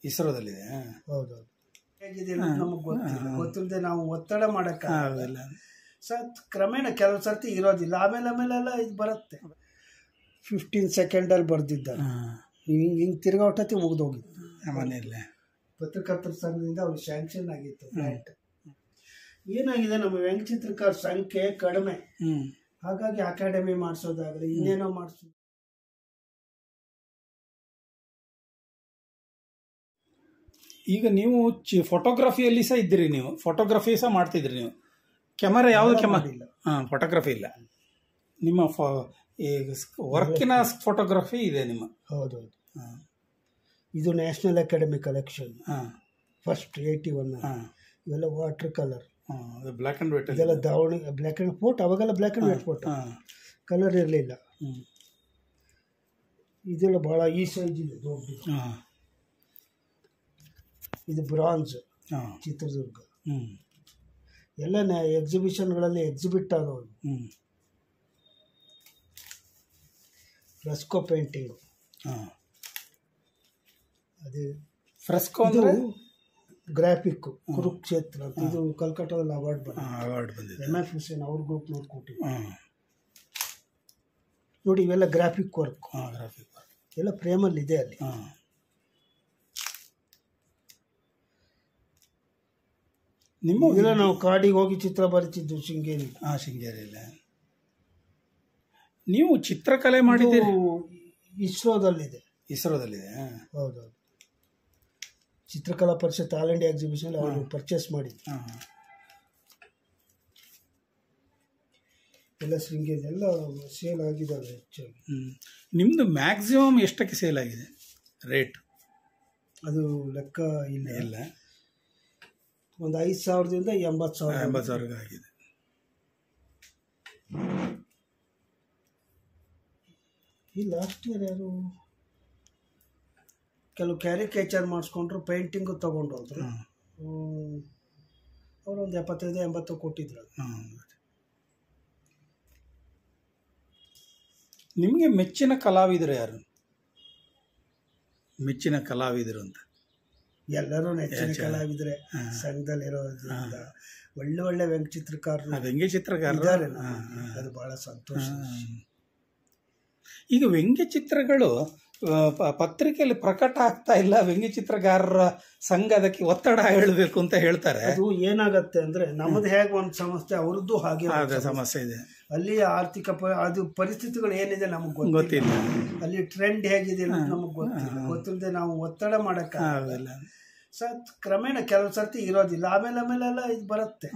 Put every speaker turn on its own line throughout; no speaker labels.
ಇಸ್ರೋದಲ್ಲಿದೆ.
ಹೌದೌದು. ಹೇಗಿದೆ ನಮಗೆ ಗೊತ್ತಿಲ್ಲದೆ ನಾವು ಒತ್ತಡ ಮಾಡೋಕ್ಕಾಗಲ್ಲ. ಕ್ರಮೇಣ ಕೆಲವು ಸರ್ತಿ ಇರೋದಿಲ್ಲ, ಆಮೇಲೆಲ್ಲ ಇದು ಬರುತ್ತೆ. 15 ಸೆಕೆಂಡಲ್ಲಿ ಬರೆದಿದ್ದಾರೆ. ಹಿಂಗೆ ತಿರ್ಗಾಟತಿ ಮುಗಿದೋಗಿತ್ತು
ಮನೆಯಲ್ಲೇ.
ಪತ್ರಕರ್ತರ ಸಂಘದಿಂದ ಅವ್ರಿಗೆ ಸ್ಯಾಂಕ್ಷನ್ ಆಗಿತ್ತು ಫ್ಲೈಟ್. ಏನಾಗಿದೆ, ನಮ್ಮ ವ್ಯಂಗ್ಯಚಿತ್ರಕಾರ ಸಂಖ್ಯೆ ಕಡಿಮೆ, ಹಾಗಾಗಿ ಅಕಾಡೆಮಿ ಮಾಡಿಸೋದಾಗಲಿ ಇನ್ನೇನೋ ಮಾಡಿಸೋದು.
ಈಗ ನೀವು ಫೋಟೋಗ್ರಫಿಯಲ್ಲಿ ಸಹ ಇದ್ದೀರಿ, ನೀವು ಫೋಟೋಗ್ರಫಿ ಸಹ ಮಾಡ್ತಿದ್ರಿ. ನೀವು ಕ್ಯಾಮರಾ ಯಾವುದು ಕ್ಯಾಮರಾ
ಇಲ್ಲ?
ಫೋಟೋಗ್ರಫಿ ಇಲ್ಲ. ನಿಮ್ಮ ವರ್ಕಿನ ಫೋಟೋಗ್ರಫಿ ಇದೆ ನಿಮ್ಮ.
ಹೌದೌದು. ಇದು ನ್ಯಾಷನಲ್ ಅಕಾಡೆಮಿ ಕಲೆಕ್ಷನ್, ಫಸ್ಟ್ 81. ಇವೆಲ್ಲ water colour,
black and white.
ಇದೆಲ್ಲ ದಾವಣಿ ಬ್ಲ್ಯಾಕ್ ಆ್ಯಂಡ್ ಫೋಟೋ. ಅವಾಗೆಲ್ಲ black and white photo, colour ಇರಲಿಲ್ಲ. ಇದೆಲ್ಲ ಭಾಳ ಈ ಸೈಜ್ ಇದೆ, ದೊಡ್ಡ. ಇದು ಬ್ರಾಂಜ್, ಚಿತ್ರದುರ್ಗ. ಎಲ್ಲ ಎಕ್ಸಿಬಿಷನ್ಗಳಲ್ಲಿ ಎಕ್ಸಿಬಿಟ್ ಆದವು. ಫ್ರೆಸ್ಕೋ ಪೇಂಟಿಂಗು. ಅದೇ
ಫ್ರೆಸ್ಕೋ ಅಂದರೆ
ಗ್ರಾಫಿಕ್ ಕುರುಕ್ಷೇತ್ರ ಅಂತ. ಇದು ಕಲ್ಕಟ್ಟಾದಲ್ಲಿ ಅವಾರ್ಡ್ ಬಂದಿದೆ. MF ಹುಸೇನ್ ಅವ್ರ ಗ್ರೂಪ್ ನೋಡ್ಕೊಟ್ಟಿದ್ದು. ನೋಡಿ, ಇವೆಲ್ಲ ಗ್ರಾಫಿಕ್ ವರ್ಕ್ ಎಲ್ಲ ಫ್ರೇಮಲ್ಲಿ ಇದೆ ಅಲ್ಲಿ. ಇದೆಲ್ಲ ನಾವು ಕಾಡಿಗೆ ಹೋಗಿ ಚಿತ್ರ ಬರೀತಿದ್ದು ಶೃಂಗೇರಿ.
ಶೃಂಗೇರಿಯಲ್ಲ. ನೀವು ಚಿತ್ರಕಲೆ ಮಾಡಿದ್ದೀರಿ?
ಇಸ್ರೋದಲ್ಲಿದೆ.
ಇಸ್ರೋದಲ್ಲಿದೆ.
ಹೌದೌದು. ಚಿತ್ರಕಲಾ ಪರಿಷತ್ ಆಲ್ ಇಂಡಿಯಾ ಎಕ್ಸಿಬಿಷನ್ ಅವರು ಪರ್ಚೇಸ್ ಮಾಡಿದ್ರು. ಎಲ್ಲ ಶೃಂಗೇರಿ ಎಲ್ಲ ಸೇಲ್ ಆಗಿದ್ದಾವೆ ಹೆಚ್ಚಾಗಿ.
ನಿಮ್ಮದು ಮ್ಯಾಕ್ಸಿಮಮ್ ಎಷ್ಟಕ್ಕೆ ಸೇಲ್ ಆಗಿದೆ ರೇಟ್?
ಅದು ಲೆಕ್ಕ ಇಲ್ಲ.
ಇಲ್ಲ.
ಒಂದು 5,000ದಿಂದ 80,000
ಆಗಿದೆ.
ಈ ಲಾಸ್ಟ್ ಇಯರ್ ಯಾರು ಕೆಲವು ಕ್ಯಾರಿಕೇಚರ್ ಮಾಡಿಸ್ಕೊಂಡ್ರು, ಪೇಂಟಿಂಗು ತೊಗೊಂಡೋದ್ರು. ಅವರು ಒಂದು 75-80 ಕೊಟ್ಟಿದ್ರು.
ನಿಮಗೆ ಮೆಚ್ಚಿನ ಕಲಾವಿದರು ಯಾರು? ಮೆಚ್ಚಿನ ಕಲಾವಿದರು ಅಂತ
ಎಲ್ಲರೂ ನೆಚ್ಚಿನ ಕಲಾವಿದರೆ ಸಂಘದಲ್ಲಿರೋದ್ರಿಂದ. ಒಳ್ಳೆ ವ್ಯಂಗ್ಯಚಿತ್ರಕಾರರು ಇದ್ದಾರೆ, ಅದು ಬಹಳ ಸಂತೋಷ.
ಈಗ ವ್ಯಂಗ್ಯಚಿತ್ರಗಳು ಪತ್ರಿಕೆಯಲ್ಲಿ ಪ್ರಕಟ ಆಗ್ತಾ ಇಲ್ಲ. ವ್ಯಂಗ್ಯಚಿತ್ರಗಾರರ ಸಂಘ ಅದಕ್ಕೆ ಒತ್ತಡ ಹೇಳಬೇಕು ಅಂತ ಹೇಳ್ತಾರೆ.
ಅದು ಏನಾಗತ್ತೆ ಅಂದ್ರೆ, ನಮ್ಮದು ಹೇಗೆ ಒಂದು ಸಮಸ್ಯೆ, ಅವ್ರದ್ದು ಹಾಗೆ
ಸಮಸ್ಯೆ ಇದೆ.
ಅಲ್ಲಿ ಆರ್ಥಿಕ ಅದು ಪರಿಸ್ಥಿತಿಗಳು ಏನಿದೆ ನಮಗೆ ಗೊತ್ತಿಲ್ಲ. ಅಲ್ಲಿ ಟ್ರೆಂಡ್ ಹೇಗಿದೆ ನಮಗೆ ಗೊತ್ತಿಲ್ಲದೆ ನಾವು ಒತ್ತಡ ಮಾಡೋಕ್ಕಾಗಲ್ಲ. ಕ್ರಮೇಣ ಕೆಲವು ಸರ್ತಿ ಇರೋದಿಲ್ಲ, ಆಮೇಲೆಲ್ಲ ಇದು ಬರುತ್ತೆ.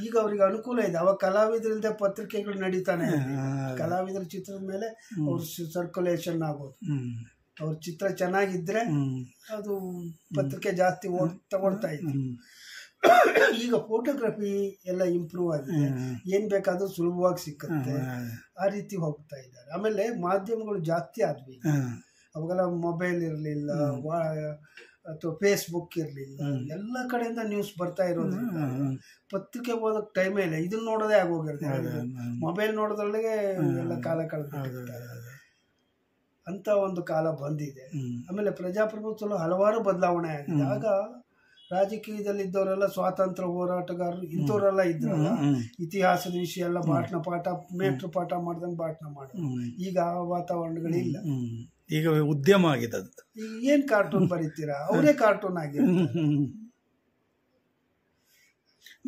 ಈಗ ಅವ್ರಿಗೆ ಅನುಕೂಲ ಇದೆ. ಅವಾಗ ಕಲಾವಿದರಿಂದ ಪತ್ರಿಕೆಗಳು ನಡೀತಾನೆ. ಕಲಾವಿದರ ಚಿತ್ರದ ಮೇಲೆ ಅವ್ರ ಸರ್ಕ್ಯುಲೇಷನ್ ಆಗೋದು. ಅವ್ರ ಚಿತ್ರ ಚೆನ್ನಾಗಿದ್ರೆ ಅದು ಪತ್ರಿಕೆ ಜಾಸ್ತಿ ತಗೊಳ್ತಾ ಇತ್ತು. ಈಗ ಫೋಟೋಗ್ರಫಿ ಎಲ್ಲ ಇಂಪ್ರೂವ್ ಆಗಿದೆ, ಏನ್ ಬೇಕಾದ್ರೂ ಸುಲಭವಾಗಿ ಸಿಕ್ಕುತ್ತೆ, ಆ ರೀತಿ ಹೋಗ್ತಾ ಇದ್ದಾರೆ. ಆಮೇಲೆ ಮಾಧ್ಯಮಗಳು ಜಾಸ್ತಿ ಆದ್ವಿ. ಅವಾಗೆಲ್ಲ ಮೊಬೈಲ್ ಇರಲಿಲ್ಲ ಅಥವಾ ಫೇಸ್ಬುಕ್ ಇರಲಿಲ್ಲ, ಎಲ್ಲ ಕಡೆಯಿಂದ ನ್ಯೂಸ್ ಬರ್ತಾ ಇರೋದ್ರಿಂದ ಪತ್ರಿಕೆ ಓದೋಕೆ ಟೈಮೇ ಇಲ್ಲ. ಇದನ್ನ ನೋಡೋದೇ ಆಗೋಗಿರುತ್ತೆ. ಮೊಬೈಲ್ ನೋಡೋದ್ರೊಳಗೆ ಎಲ್ಲ ಕಾಲ ಕಳೆದಿರ್ತಾರೆ ಅಂತ ಒಂದು ಕಾಲ ಬಂದಿದೆ. ಆಮೇಲೆ ಪ್ರಜಾಪ್ರಭುತ್ವದಲ್ಲಿ ಹಲವಾರು ಬದಲಾವಣೆ ಆಗಿದೆ. ಆಗ ರಾಜಕೀಯದಲ್ಲಿ ಇದ್ದವರೆಲ್ಲ ಸ್ವಾತಂತ್ರ್ಯ ಹೋರಾಟಗಾರರು ಇಂಥವರೆಲ್ಲ ಇದ್ರಲ್ಲ, ಇತಿಹಾಸದ ವಿಷಯ ಎಲ್ಲ ಮೇಟ್ರು ಪಾಠ ಮಾಡ್ದಂಗೆ ಭಾಷಣ ಮಾಡೋದು. ಈಗ ಆ ವಾತಾವರಣಗಳಿಲ್ಲ.
ಈಗ ಉದ್ಯಮ ಆಗಿದೆ. ಅದು
ಏನ್ ಕಾರ್ಟೂನ್ ಬರೀತೀರಾ, ಅವರೇ ಕಾರ್ಟೂನ್ ಆಗಿರ್ತಾರೆ.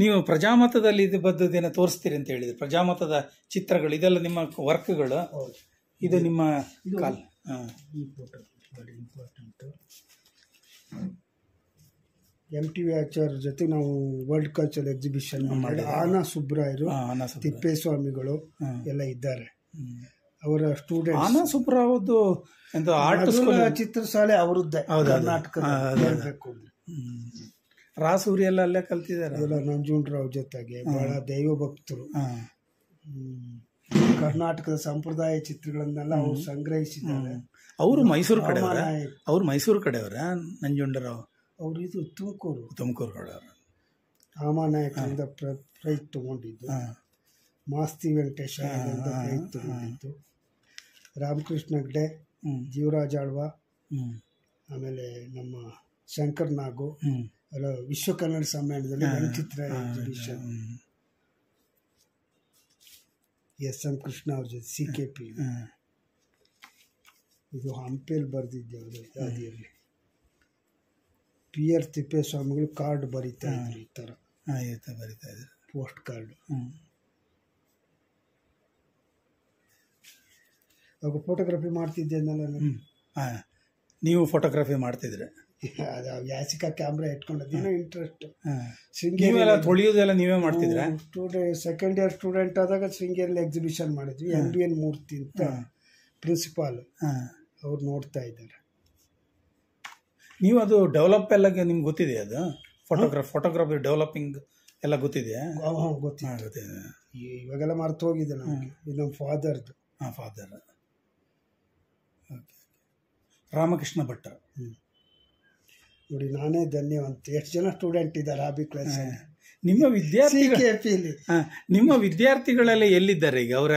ನೀವು ಪ್ರಜಾಮತದಲ್ಲಿ ಇದು ಬದ್ದದೇನ ತೋರಿಸ್ತೀರಿ ಅಂತ ಹೇಳಿದ್ರೆ, ಪ್ರಜಾಮತದ ಚಿತ್ರಗಳು ಇದೆಲ್ಲ ನಿಮ್ಮ ವರ್ಕ್ಗಳು. ಇದು ನಿಮ್ಮ
ಈ ಫೋಟೋ ವೆರಿ ಇಂಪಾರ್ಟೆಂಟ್. MTV ಆಚಾರ್ಯ ಜೊತೆ ನಾವು ವರ್ಲ್ಡ್ ಕಲ್ಚರಲ್ ಎಕ್ಸಿಬಿಷನ್ ಮಾಡಿ, ಆನಾ ಸುಬ್ರಾಯರು, ತಿಪ್ಪೇಸ್ವಾಮಿಗಳು ಎಲ್ಲ ಇದ್ದಾರೆ. ಅವರ ಸ್ಟೂಡೆಂಟ್
ಆನಾ ಸುಬ್ರಾವ್ದು
ಚಿತ್ರಶಾಲೆ ಅವರದ್ದೇ ಕರ್ನಾಟಕದ.
ರಾಸೂರಿ ಎಲ್ಲ ಅಲ್ಲೇ ಕಲ್ತಿದ್ದಾರೆ.
ಅದೆಲ್ಲ ನಂಜುಂಡರಾವ್ ಜೊತೆಗೆ ಬಹಳ ದೈವ ಭಕ್ತರು. ಕರ್ನಾಟಕದ ಸಂಪ್ರದಾಯ ಚಿತ್ರಗಳನ್ನೆಲ್ಲ ಅವರು ಸಂಗ್ರಹಿಸಿದ್ದಾರೆ.
ಅವರು ಮೈಸೂರು ಕಡೆಯವರ ನಂಜುಂಡರಾವ್?
ಅವರು ಇದು ತುಮಕೂರು
ಕಡೆಯವರು.
ರಾಮನಾಯಕರಿಂದ ಪ್ರೈಸ್ ತಗೊಂಡಿದ್ದು, ಮಾಸ್ತಿ ವೆಂಕಟೇಶ ಪ್ರೈಸ್ ತಗೊಂಡಿದ್ದು, ರಾಮಕೃಷ್ಣ ಹೆಗ್ಡೆ, ಜೀವರಾಜ್ ಆಳ್ವ, ಆಮೇಲೆ ನಮ್ಮ ಶಂಕರ್ ನಾಗು ಅಲ್ಲ ವಿಶ್ವ ಕನ್ನಡ ಸಮ್ಮೇಳನದಲ್ಲಿ ವ್ಯಂಗ್ಯಚಿತ್ರ ಎಕ್ಸಿಬಿಷನ್. ಎಸ್.ಎಂ. ಕೃಷ್ಣ ಅವ್ರ ಜೊತೆ CKP. ಇದು ಹಂಪೇಲ್ ಬರೆದಿದ್ದೆ ಅವರು ಯಾದಿಯಲ್ಲಿ. PR ತಿಪ್ಪೇಸ್ವಾಮಿಗಳು ಕಾರ್ಡ್ ಬರೀತಾ ಇದ್ರು ಈ ಥರ
ಬರೀತಾ ಇದ್ರು,
ಪೋಸ್ಟ್ ಕಾರ್ಡ್. ಅವಾಗ ಫೋಟೋಗ್ರಫಿ ಮಾಡ್ತಿದ್ದೆ ಅನ್ನಲ್ಲ ನಾನು.
ನೀವು ಫೋಟೋಗ್ರಫಿ ಮಾಡ್ತಿದ್ರೆ?
ಅದು ಯಾಸಿಕ ಕ್ಯಾಮ್ರಾ ಇಟ್ಕೊಂಡದೇನೋ ಇಂಟ್ರೆಸ್ಟ್.
ಶೃಂಗೇರಿ ತೊಳೆಯೋದೆಲ್ಲ ನೀವೇ ಮಾಡ್ತಿದ್ರೆ?
ಸೆಕೆಂಡ್ ಇಯರ್ ಸ್ಟೂಡೆಂಟ್ ಆದಾಗ ಶೃಂಗೇರಿಯಲ್ಲಿ ಎಕ್ಸಿಬಿಷನ್ ಮಾಡಿದ್ವಿ. NBN ಮೂರ್ತಿ ಅಂತ ಪ್ರಿನ್ಸಿಪಾಲ್ ಅವ್ರು ನೋಡ್ತಾ ಇದ್ದಾರೆ.
ನೀವು ಅದು ಡೆವಲಪ್ ಎಲ್ಲ ನಿಮ್ಗೆ ಗೊತ್ತಿದೆ? ಅದು ಫೋಟೋಗ್ರಫಿ ಡೆವಲಪಿಂಗ್ ಎಲ್ಲ ಗೊತ್ತಿದೆಯಾ?
ಗೊತ್ತಿದೆ. ಇವಾಗೆಲ್ಲ ಮರ್ತು ಹೋಗಿದೆ ನಮಗೆ. ಇದು ನಮ್ಮ ಫಾದರ್ದು.
ಫಾದರ್ ರಾಮಕೃಷ್ಣ ಭಟ್ಟ.
ನೋಡಿ ನಾನೇ ಧನ್ಯವಂತ. ಎಷ್ಟು ಜನ ಸ್ಟೂಡೆಂಟ್ ಇದ್ದಾರೆ ಆಬಿ ಕ್ಲಾಸ್.
ನಿಮ್ಮ ವಿದ್ಯಾರ್ಥಿಗಳೆಲ್ಲ ಎಲ್ಲಿದ್ದಾರೆ ಈಗ? ಅವರ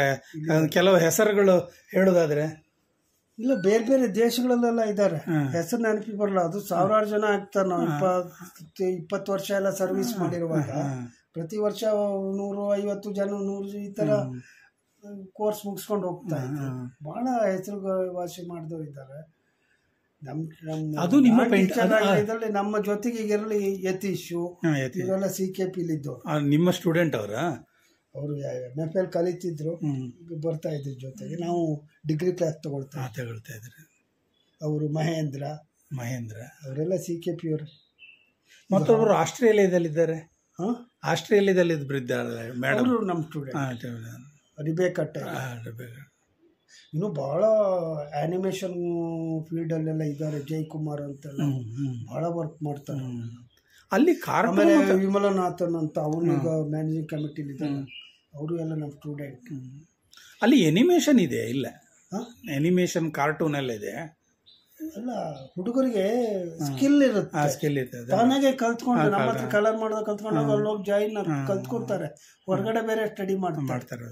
ಕೆಲವು ಹೆಸರುಗಳು ಹೇಳೋದಾದ್ರೆ?
ಇಲ್ಲ, ಬೇರೆ ಬೇರೆ ದೇಶಗಳಲ್ಲೆಲ್ಲ ಇದ್ದಾರೆ. ಹೆಸರು ನೆನಪಿ ಬರಲ್ಲ. ಅದು ಸಾವಿರಾರು ಜನ ಆಗ್ತಾರೆ. ನಾವು 20 ವರ್ಷ ಎಲ್ಲ ಸರ್ವಿಸ್ ಮಾಡಿರುವಾಗ ಪ್ರತಿ ವರ್ಷ 150 ಜನ 100 ಈ ತರ ಕೋರ್ಸ್ ಮುಗಿಸ್ಕೊಂಡು ಹೋಗ್ತಾ ಇದ್ದಾರೆ. ಬಹಳ ಹೆಸರುವಾಸಿ ಮಾಡಿದವರು ಇದ್ದಾರೆ. ಇದರಲ್ಲಿ ನಮ್ಮ ಜೊತೆಗೆ ಈಗಿರಲಿ ಯತೀಶು ಇವರೆಲ್ಲ CKP ಇದ್ದವರು.
ನಿಮ್ಮ ಸ್ಟೂಡೆಂಟ್ ಅವರ?
ಅವರು MFL ಕಲಿತಿದ್ರು, ಬರ್ತಾ ಇದ್ರು ಜೊತೆಗೆ. ನಾವು ಡಿಗ್ರಿ ಕ್ಲಾಸ್ ತಗೊಳ್ತಾ ಇದ್ರು. ಅವರು ಮಹೇಂದ್ರ ಅವರೆಲ್ಲ CKP ಅವರು.
ಮತ್ತೊಬ್ಬರು ಆಸ್ಟ್ರೇಲಿಯಾದಲ್ಲಿದ್ದಾರೆ. ಆಸ್ಟ್ರೇಲಿಯಾದಲ್ಲಿ ಮೇಡಮ್
ನಮ್ಮ ಸ್ಟೂಡೆಂಟ್ ರಿಬೇಕಾ. ಇನ್ನು ಬಹಳ ಆನಿಮೇಷನ್ ಫೀಲ್ಡಲ್ಲೆಲ್ಲ ಇದ್ದಾರೆ. ಜಯಕುಮಾರ್ ಅಂತೆಲ್ಲ ಬಹಳ ವರ್ಕ್ ಮಾಡ್ತಾರೆ
ಅಲ್ಲಿ.
ಆಮೇಲೆ ವಿಮಲನಾಥನ್ ಅಂತ ಅವನೀಗ ಮ್ಯಾನೇಜಿಂಗ್ ಕಮಿಟಿಲಿ ಇದ್ದಾರೆ. ಅವರು ಎಲ್ಲ ನಮ್ಮ ಸ್ಟೂಡೆಂಟ್.
ಅಲ್ಲಿ ಎನಿಮೇಷನ್ ಇದೆ? ಇಲ್ಲ, ಎನಿಮೇಷನ್ ಕಾರ್ಟೂನ್ ಎಲ್ಲ ಇದೆ.
ಅಲ್ಲ, ಹುಡುಗರಿಗೆ ಸ್ಕಿಲ್ ಇರುತ್ತೆ. ತಾನಾಗೆ ಕಲ್ತ್ಕೊಂಡು ನಮ್ಮ ಹತ್ರ ಕಲರ್ ಮಾಡೋದು ಕಲ್ತ್ಕೊಂಡು ಅಲ್ಲಿ ಹೋಗಿ ಜಾಯಿನ್ ಕಲ್ತ್ಕೊಳ್ತಾರೆ. ಹೊರಗಡೆ ಬೇರೆ ಸ್ಟಡಿ ಮಾಡ್ತಾರೆ.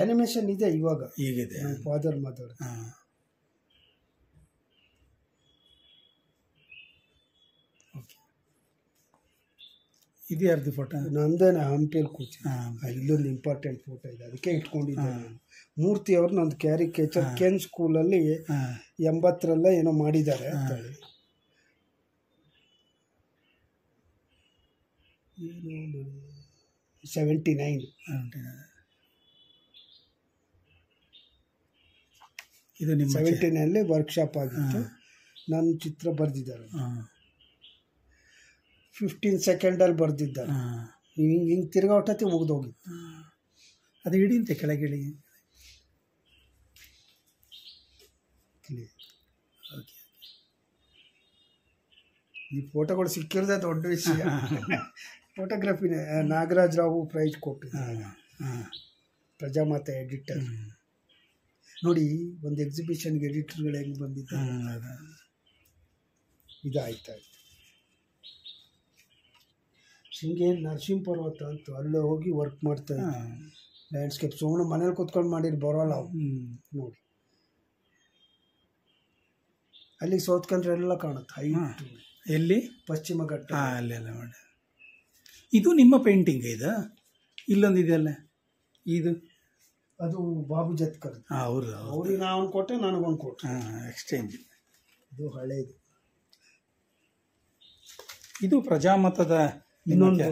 ಆನಿಮೇಷನ್ ಇದೆ ಇವಾಗ.
ಈಗಿದೆ.
Father mother. ಇದು ಯಾರ್ದು ಫೋಟೋ? ನಂದೇನೆ, ಹಂಪೇಲ್ ಕೂತಿ. ಇಲ್ಲೊಂದು ಇಂಪಾರ್ಟೆಂಟ್ ಫೋಟೋ ಇದೆ, ಅದಕ್ಕೆ ಇಟ್ಕೊಂಡಿದ್ದೆ. ಮೂರ್ತಿ ಅವ್ರು ನಂದು ಕ್ಯಾರಿಕೇಚರ್ ಕೆನ್ ಸ್ಕೂಲಲ್ಲಿ 80ರಲ್ಲ ಏನೋ ಮಾಡಿದ್ದಾರೆ ಅಂತೇಳಿ. 79.
ಇದು ನಿಮ್ಮ
79ನಲ್ಲಿ ವರ್ಕ್ಶಾಪ್ ಆಗಿತ್ತು. ನನ್ನ ಚಿತ್ರ ಬರೆದಿದ್ದಾರೆ. 15 ಸೆಕೆಂಡಲ್ಲಿ ಬರೆದಿದ್ದಾರೆ. ಹಿಂಗೆ ತಿರ್ಗಾಟತಿ ಮುಗಿದೋಗಿತ್ತು.
ಅದು ಹಿಡಿಯುತ್ತೆ ಕೆಳಗಿಳಿ.
ಈ ಫೋಟೋಗಳು ಸಿಕ್ಕಿರೋದೇ ದೊಡ್ಡ ವಿಷಯ. ಫೋಟೋಗ್ರಫಿನೇ. ನಾಗರಾಜ್ ರಾವ್ ಪ್ರೈಜ್ ಕೊಟ್ಟಿದ್ದಾರೆ, ಪ್ರಜಾಮಾತೆ ಎಡಿಟರ್. ನೋಡಿ, ಒಂದು ಎಕ್ಸಿಬಿಷನ್ಗೆ ಎಡಿಟರ್ಗಳು ಹೆಂಗೆ ಬಂದಿದ್ದಾರೆ. ಇದಾಯ್ತು. ಶೃಂಗೇರಿ ನರಸಿಂಹ ಪರ್ವತ ಅಂತ ಅಲ್ಲೇ ಹೋಗಿ ವರ್ಕ್ ಮಾಡ್ತಾ ಇದ್ದೆ. ಲ್ಯಾಂಡ್ಸ್ಕೇಪ್ ಸುಮ್ಮನೆ ಮನೇಲಿ ಕೂತ್ಕೊಂಡು ಮಾಡಿರ್ ಬರೋಲ್ಲ ಅವು. ನೋಡಿ, ಅಲ್ಲಿ ಸೋತ್ಕೊಂಡ್ರೆ ಎಲ್ಲ ಕಾಣುತ್ತೆ. ಹೈಟ್
ಎಲ್ಲಿ?
ಪಶ್ಚಿಮ ಘಟ್ಟ
ಅಲ್ಲೆಲ್ಲ ಮಾಡಿ. ಇದು ನಿಮ್ಮ ಪೇಂಟಿಂಗ್? ಇದು ಇಲ್ಲೊಂದು ಇದೆಯಲ್ಲ, ಇದು
ಅದು ಬಾಬು ಜತ್ಕರ್. ಅವ್ರಿಗೆ ನಾನು ಕೊಟ್ಟೆ, ನನಗೊಂದು ಕೊಟ್ಟೆ.
ಎಕ್ಸ್ಚೇಂಜ್.
ಇದು ಹಳೇದು.
ಇದು ಪ್ರಜಾಮತದ
ಇನ್ನೊಂದು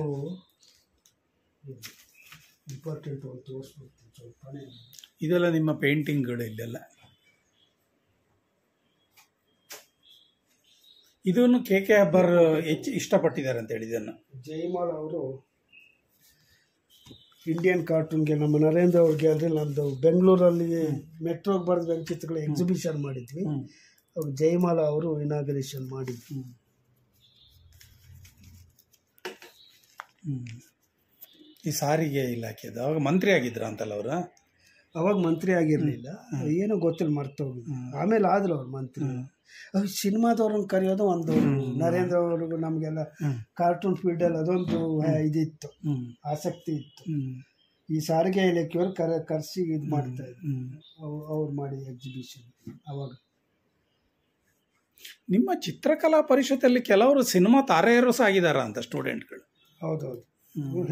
ಇಂಪಾರ್ಟೆಂಟ್ ಒಂದು ತೋರಿಸ್ಬಿಡ್ತೀನಿ ಸ್ವಲ್ಪನೇ.
ಇದೆಲ್ಲ ನಿಮ್ಮ ಪೇಂಟಿಂಗ್ಗಳು ಇಲ್ಲೆಲ್ಲ. ಇದನ್ನು KK ಅಬ್ಬರ್ ಹೆಚ್ಚು ಇಷ್ಟಪಟ್ಟಿದ್ದಾರೆ ಅಂತ ಹೇಳಿ. ಇದನ್ನು
ಜಯಮಾಲ್ ಅವರು ಇಂಡಿಯನ್ ಕಾರ್ಟೂನ್ಗೆ ನಮ್ಮ ನರೇಂದ್ರ ಅವ್ರ ಗ್ಯಾಲರಿ, ನಮ್ಮದು ಬೆಂಗಳೂರಲ್ಲಿ ಮೆಟ್ರೋಗೆ ಬರೆದ ವ್ಯಂಗ್ಯಚಿತ್ರಗಳ ಎಕ್ಸಿಬಿಷನ್ ಮಾಡಿದ್ವಿ. ಅವರು ಜಯಮಾಲ ಅವರು ಇನಾಗರೇಷನ್ ಮಾಡಿದ್ವಿ.
ಈ ಸಾರಿಗೆ ಇಲಾಖೆದು ಅವಾಗ ಮಂತ್ರಿ ಆಗಿದ್ರ ಅಂತಲ್ಲ ಅವರು?
ಅವಾಗ ಮಂತ್ರಿ ಆಗಿರಲಿಲ್ಲ, ಏನೋ ಗೊತ್ತಿಲ್ಲ, ಮರ್ತೋಗಿದ್ದು. ಆಮೇಲೆ ಆದ್ರು ಅವ್ರು ಮಂತ್ರಿ. ಅವ್ರು ಸಿನಿಮಾದವ್ರನ್ನ ಕರೆಯೋದು ಒಂದು. ನರೇಂದ್ರ ಅವ್ರಿಗೂ ನಮಗೆಲ್ಲ ಕಾರ್ಟೂನ್ ಫೀಲ್ಡಲ್ಲಿ ಅದೊಂದು ಇದಿತ್ತು, ಆಸಕ್ತಿ ಇತ್ತು. ಈ ಸಾರಿಗೆ ಇಲಾಖೆಯವ್ರು ಕರೆಸಿ ಇದು ಮಾಡ್ತಾ ಇದ್ರು. ಅವ್ರು ಮಾಡಿ ಎಕ್ಸಿಬಿಷನ್. ಅವಾಗ
ನಿಮ್ಮ ಚಿತ್ರಕಲಾ ಪರಿಷತ್ತಲ್ಲಿ ಕೆಲವರು ಸಿನಿಮಾ ತಾರೆಯರು ಸಹ ಆಗಿದಾರ ಅಂತ ಸ್ಟೂಡೆಂಟ್ಗಳು.
ಹೌದೌದು,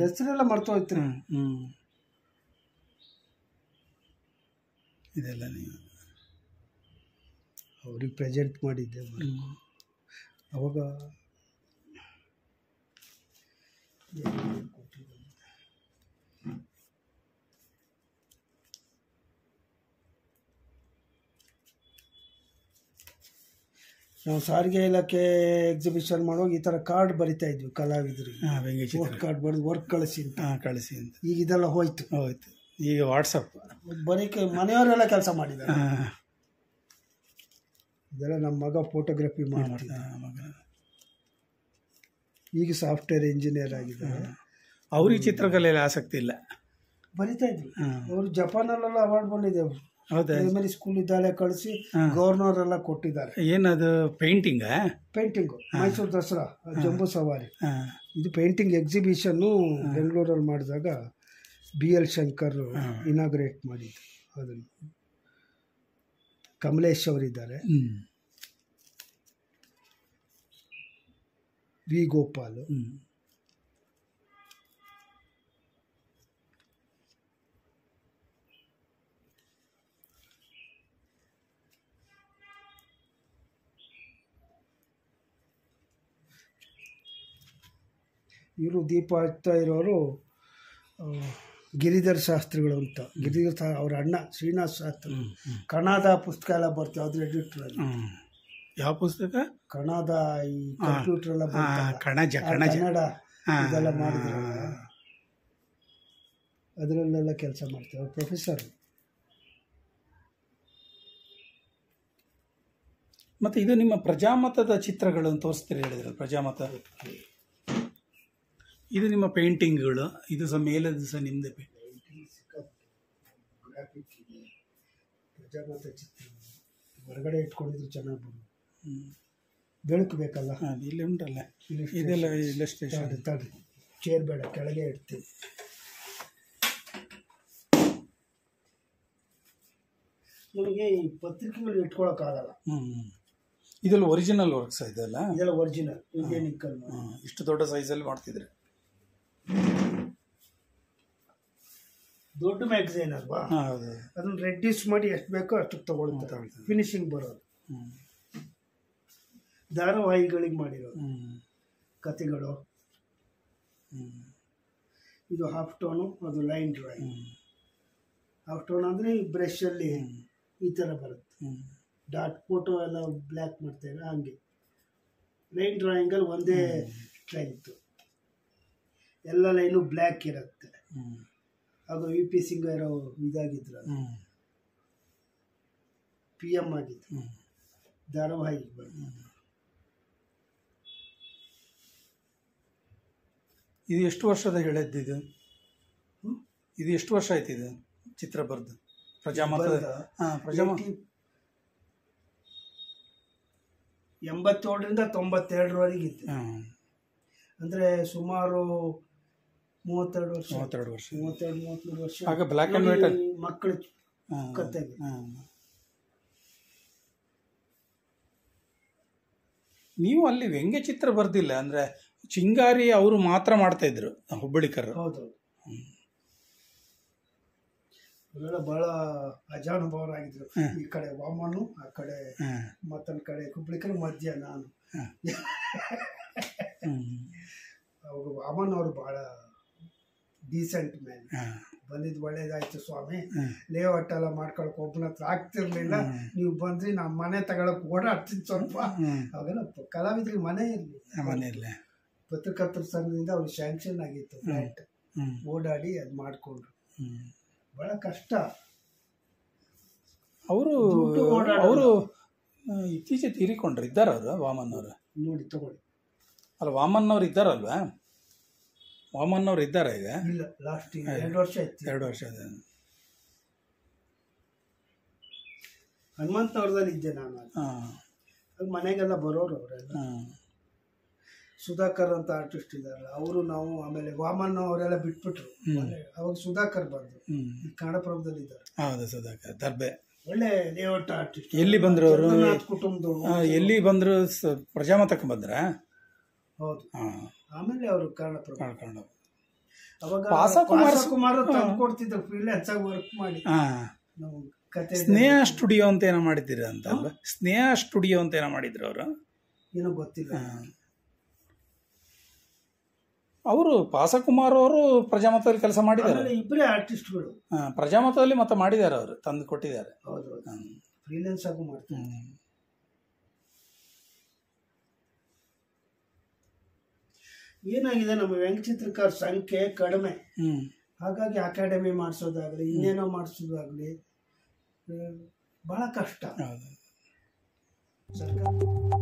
ಹೆಸರೆಲ್ಲ ಮರ್ತೋಯ್ತು.
ಇದೆಲ್ಲ ನೀವು
ಅವ್ರಿಗೆ ಪ್ರೆಸೆಂಟ್ ಮಾಡಿದ್ದೆ ಅವಾಗ. ನಾವು ಸಾರಿಗೆ ಇಲಾಖೆ ಎಕ್ಸಿಬಿಷನ್ ಮಾಡುವಾಗ ಈ ಥರ ಕಾರ್ಡ್ ಬರಿತಾ ಇದ್ವಿ ಕಲಾವಿದರಿಗೆ, ವೋಟ್ ಕಾರ್ಡ್ ಬರೆದು ವರ್ಕ್ ಕಳಿಸಿ
ಅಂತ.
ಈಗ ಇದೆಲ್ಲ ಹೋಯ್ತು.
ಈಗ ವಾಟ್ಸಪ್
ಬರೀ ಮನೆಯವರೆಲ್ಲ ಕೆಲಸ ಮಾಡಿದ್ದಾರೆ. ಇದೆಲ್ಲ ನಮ್ಮ ಮಗ ಫೋಟೋಗ್ರಫಿ ಮಾಡ್ತಿದ್ದ, ಈಗ ಸಾಫ್ಟ್ವೇರ್ ಇಂಜಿನಿಯರ್ ಆಗಿದ್ದಾರೆ.
ಅವ್ರಿಗೆ ಚಿತ್ರಕಲೆಯಲ್ಲಿ ಆಸಕ್ತಿ ಇಲ್ಲ,
ಬರಿತಾ ಇದ್ರು. ಅವರು ಜಪಾನಲ್ಲೆಲ್ಲ ಅವಾರ್ಡ್ ಬಂದಿದೆ. ಪ್ರೈಮರಿ ಸ್ಕೂಲ್ ಇದ್ದಾಳೆ ಕಳಿಸಿ ಗವರ್ನರ್ ಎಲ್ಲ ಕೊಟ್ಟಿದ್ದಾರೆ.
ಏನದು ಪೇಂಟಿಂಗ್?
ಪೇಂಟಿಂಗು ಮೈಸೂರು ದಸರಾ ಜಂಬೂ ಸವಾರಿ, ಇದು ಪೇಂಟಿಂಗ್ ಎಕ್ಸಿಬಿಷನ್ನು ಬೆಂಗಳೂರಲ್ಲಿ ಮಾಡಿದಾಗ BL ಶಂಕರ್ ಇನಾಗ್ರೇಟ್ ಮಾಡಿದ್ರು ಅದನ್ನು. ಕಮಲೇಶ್ ಅವರಿದ್ದಾರೆ, ವಿ ಗೋಪಾಲ್, ಇವರು ದೀಪ ಹಚ್ತಾ ಇರೋರು ಗಿರಿಧರ್ ಶಾಸ್ತ್ರಿಗಳು ಅಂತ. ಗಿರಿಧರ್ ಅವ್ರ ಅಣ್ಣ ಶ್ರೀನಿವಾಸ ಶಾಸ್ತ್ರಿ. ಕನ್ನಡ ಪುಸ್ತಕ ಎಲ್ಲ ಬರ್ತೀವಿ ಅದ್ರ ಎಡಿಟರ್.
ಯಾವ ಪುಸ್ತಕ?
ಕನ್ನಡ ಈ ಕಂಪ್ಯೂಟರ್ ಎಲ್ಲ ಕನ್ನಡ ಇದೆಲ್ಲ ಮಾಡಿದ್ರೆ ಅದರಲ್ಲೆಲ್ಲ ಕೆಲಸ ಮಾಡ್ತಾರೆ. ಅವ್ರ ಪ್ರೊಫೆಸರ್.
ಮತ್ತು ಇದು ನಿಮ್ಮ ಪ್ರಜಾಮತದ ಚಿತ್ರಗಳನ್ನು ತೋರಿಸ್ತೀರಿ ಹೇಳಿದ್ರೆ, ಪ್ರಜಾಮತ ಇದು ನಿಮ್ಮ ಪೇಂಟಿಂಗ್ಗಳು, ಇದು ಸಹ ಮೇಲದ್ದು ಸಹ ನಿಮ್ಮದೇ
ಪ್ರಜಾಮತ ಚಿತ್ರ ಹೊರಗಡೆ ಇಟ್ಕೊಂಡಿದ್ರು ಚೆನ್ನಾಗಿ ಬರೋದು. ಬೆಳಕು ಬೇಕಲ್ಲ,
ಇಲ್ಲಿ ಉಂಟಲ್ಲ ಇದೆಲ್ಲ ಇಲ್ಲಸ್ಟ್ರೇಷನ್.
ಚೇರ್ ಬೇಡ, ಕೆಳಗೆ ಇಡ್ತೀವಿ. ನಮಗೆ ಈ ಪತ್ರಿಕೆಗಳು ಇಟ್ಕೊಳಕ್ಕಾಗಲ್ಲ.
ಇದೆಲ್ಲ ಒರಿಜಿನಲ್ ವರ್ಕ್ಸ್ ಇದೆಲ್ಲ?
ಇದೆಲ್ಲ ಒರಿಜಿನಲ್ ಇಂಡಿಯನ್.
ಇಷ್ಟು ದೊಡ್ಡ ಸೈಜಲ್ಲಿ ಮಾಡ್ತಿದ್ರೆ
ದೊಡ್ಡ ಮ್ಯಾಗಝೈನ್ ಅಲ್ವಾ, ಅದನ್ನ ರೆಡ್ಯೂಸ್ ಮಾಡಿ ಎಷ್ಟು ಬೇಕೋ ಅಷ್ಟು ತಗೊಳ್ತಾರೆ. ಫಿನಿಶಿಂಗ್ ಬರೋದು. ಧಾರಾವಾಹಿಗಳಿಗೆ ಮಾಡಿರೋದು ಕಥೆಗಳು. ಇದು ಹಾಫ್ ಟೋನು, ಅದು ಲೈನ್ ಡ್ರಾಯಿಂಗ್. ಹಾಫ್ ಟೋನ್ ಅಂದರೆ ಬ್ರಷಲ್ಲಿ ಈ ಥರ ಬರುತ್ತೆ. ಡಾಟ್ ಫೋಟೋ ಎಲ್ಲ ಬ್ಲ್ಯಾಕ್ ಮಾಡ್ತೇವೆ ಹಂಗೆ. ಲೈನ್ ಡ್ರಾಯಿಂಗಲ್ಲಿ ಒಂದೇ ಸ್ಟ್ರೆಂತ್, ಎಲ್ಲ ಲೈನು ಬ್ಲ್ಯಾಕ್ ಇರುತ್ತೆ. ಆಗ VP ಸಿಂಗರ್ ಇದಾಗಿದ್ರು, PM ಆಗಿದ್ರು, ಧಾರಾವಾಹಿ.
ಇದು ಎಷ್ಟು ವರ್ಷದ ಹೇಳಿದ್ದು? ಇದು ಎಷ್ಟು ವರ್ಷ ಆಯ್ತು ಇದು ಚಿತ್ರ ಬರೆದು? ಪ್ರಜಾಮತ
87ರಿಂದ 92ರವರೆಗೆ ಇತ್ತು. ಅಂದರೆ ಸುಮಾರು 32 ವರ್ಷ. 33 ವರ್ಷ.
ಆಗ ಬ್ಲ್ಯಾಕ್ ಆ್ಯಂಡ್ ವೈಟ್
ಮಕ್ಕಳು ಕಥೆಗೆ.
ನೀವು ಅಲ್ಲಿ ವ್ಯಂಗ್ಯ ಚಿತ್ರ ಬರ್ದಿಲ್ಲ ಅಂದರೆ ಚಿಂಗಾರಿ ಅವರು ಮಾತ್ರ ಮಾಡ್ತಾ ಇದ್ರು, ಹುಬ್ಬಳ್ಳಿಕರ್.
ಹೌದು, ಅವರೆಲ್ಲ ಬಹಳ ಅಜಾನುಭವರಾಗಿದ್ರು. ಈ ಕಡೆ ವಾಮನು, ಆ ಕಡೆ ಮತ್ತೊಂದು ಕಡೆ ಹುಬ್ಬಳ್ಳಿಕರ್, ಮಧ್ಯ ನಾನು. ಅವಾಗ ವಾಮನ್ ಅವರು ಬಹಳ ಡೀಸೆಂಟ್ ಮ್ಯಾನ್. ಬಂದಿದ್ದು ಒಳ್ಳೇದಾಯ್ತು ಸ್ವಾಮಿ, ಲೇಔಟ್ ಎಲ್ಲ ಮಾಡ್ಕೊಳಕ್ ಒಬ್ಬನ ಹತ್ರ ಆಗ್ತಿರ್ಲಿಲ್ಲ, ನೀವು ಬಂದ್ರಿ ನಮ್ಮ ಮನೆ ತಗೊಳಕ್ ಓಡಾಡ್ತೀನಿ ಸ್ವಲ್ಪ. ಅವಾಗೆಲ್ಲ ಕಲಾವಿದ್ರಿಗೆ ಮನೆ ಇರಲಿ. ಪತ್ರಕರ್ತರ ಸಂಘದಿಂದ ಅವ್ರಿಗೆ ಸ್ಯಾಂಕ್ಷನ್ ಆಗಿತ್ತು ಫ್ಲಾಟ್. ಓಡಾಡಿ ಅದು ಮಾಡಿಕೊಂಡ್ರು. ಬಹಳ ಕಷ್ಟ.
ಅವರು ಇತ್ತೀಚೆಗೆ ತೀರಿಕೊಂಡ್ರು. ಇದ್ದಾರ ಅವರು ವಾಮನ್ ಅವರು?
ನೋಡಿ ತಗೊಳ್ಳಿ.
ಅಲ್ಲ, ವಾಮನ್ ಅವ್ರು ಇದ್ದಾರಲ್ವಾ? ವಾಮನ್ ಅವ್ರು ಇದ್ದಾರ ಈಗ?
ಇಲ್ಲ, ಲಾಸ್ಟ್ 2 ವರ್ಷ ಆಯ್ತು.
2 ವರ್ಷ ಆದ.
ಹನುಮಂತನವ್ರದಲ್ಲಿ ಇದ್ದೆ ನಾನು. ಮನೆಗೆಲ್ಲ ಬರೋರು ಅವರೆಲ್ಲ. ಸುಧಾಕರ್ ಅಂತ ಆರ್ಟಿಸ್ಟ್ ಇದ್ದಾರಲ್ಲ ಅವರು, ನಾವು ಆಮೇಲೆ ವಾಮನ್ ಅವರೆಲ್ಲ ಬಿಟ್ಬಿಟ್ರು. ಅವಾಗ ಸುಧಾಕರ್ ಬಂದರು, ಕನ್ನಡಪ್ರಭದಲ್ಲಿ ಇದ್ದಾರೆ.
ಹೌದು, ಸುಧಾಕರ್ ದರ್ಬೆ.
ಒಳ್ಳೆ ಲೇಔಟ್ ಆರ್ಟಿಸ್ಟ್.
ಎಲ್ಲಿ ಬಂದ್ರು ಅವರು?
ಕುಟುಂಬದವರು.
ಎಲ್ಲಿ ಬಂದ್ರು? ಪ್ರಜಾಮತಕ್ಕೆ ಬಂದ್ರ?
ಹೌದು. ಆಮೇಲೆ ಅವರು ಕನ್ನಡ ಅವಾಗ
ಪಾಸಕುಮಾರ್
ತಂದು ಕೊಡ್ತಿದ್ರು ಫ್ರೀಲಾನ್ಸ್ ಆಗಿ ವರ್ಕ್ ಮಾಡಿ. ಕತೆ
ಸ್ನೇಹ ಸ್ಟುಡಿಯೋ ಅಂತ ಏನೋ ಮಾಡಿದ್ದೀರ ಅಂತ ಅಲ್ವಾ? ಸ್ನೇಹ ಸ್ಟುಡಿಯೋ ಅಂತ ಏನೋ ಮಾಡಿದ್ರು ಅವರು,
ಏನೋ ಗೊತ್ತಿಲ್ಲ.
ಅವರು ಪಾಸಕುಮಾರ್ ಅವರು ಪ್ರಜಾಮತದಲ್ಲಿ ಕೆಲಸ ಮಾಡಿದ್ದಾರೆ.
ಇಬ್ಬರೇ ಆರ್ಟಿಸ್ಟ್ಗಳು
ಪ್ರಜಾಮತದಲ್ಲಿ ಮತ್ತೆ ಮಾಡಿದ್ದಾರೆ, ಅವರು ತಂದು ಕೊಟ್ಟಿದ್ದಾರೆ.
ಹೌದು, ಫ್ರೀಲಾನ್ಸ್ ಆಗು ಮಾಡ್ತಾರೆ. ಏನಾಗಿದೆ, ನಮ್ಮ ವ್ಯಂಗ್ಯಚಿತ್ರಕಾರ ಸಂಖ್ಯೆ ಕಡಿಮೆ, ಹಾಗಾಗಿ ಅಕಾಡೆಮಿ ಮಾಡಿಸೋದಾಗ್ಲಿ ಇನ್ನೇನೋ ಮಾಡಿಸೋದಾಗ್ಲಿ ಬಹಳ ಕಷ್ಟ. ಸರ್ಕಾರ